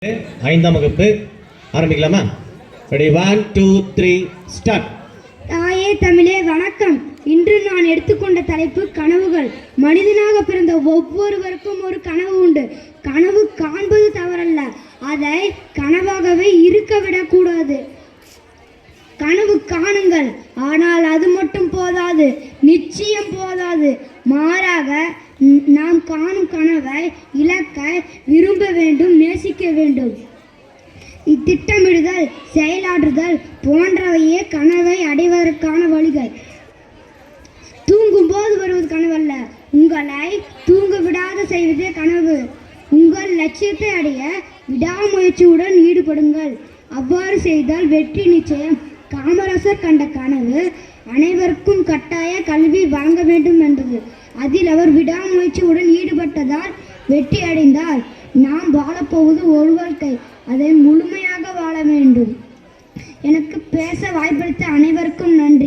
ஐந்தாம் வகுப்பு ஆரம்பிக்கலாமா? Ready, 1 2 3 start. தாயே தமிழே வணக்கம். இன்று நான் எடுத்துக்கொண்ட தலைப்பு கனவுகள். மனிதனாக பிறந்த ஒவ்வொருவருக்கும் ஒரு கனவு உண்டு. கனவு காண்பது தவறல்ல, அதை கனவாகவே இருக்க விடக்கூடாது. கனவு காணுங்கள், ஆனால் அது மட்டும் போதாது, நிச்சயம் போதாது. மாறாக நாம் காணும் கனவை இலக்க விரும்ப வேண்டும், நேசிக்க வேண்டும். இத்திட்டமிடுதல், செயலாற்றுதல் போன்றவையே கனவை அடைவதற்கான வழிகள். தூங்கும் போது வருவது கனவல்ல, உங்களை தூங்க விடாத செய்வதே கனவு. உங்கள் லட்சியத்தை அடைய விடாமுயற்சியுடன் ஈடுபடுங்கள். அவ்வாறு செய்தால் வெற்றி நிச்சயம். காமராசர் கண்ட கனவு அனைவருக்கும் கட்டாய கல்வி வழங்க வேண்டும் என்பது. அதில் அவர் விடாமுயற்சியுடன் ஈடுபட்டதால் வெற்றி அடைந்தார். நாம் வாழப்போவது ஒரு வாழ்க்கை, அதை முழுமையாக வாழ வேண்டும். எனக்கு பேச வாய்ப்பளித்த அனைவருக்கும் நன்றி.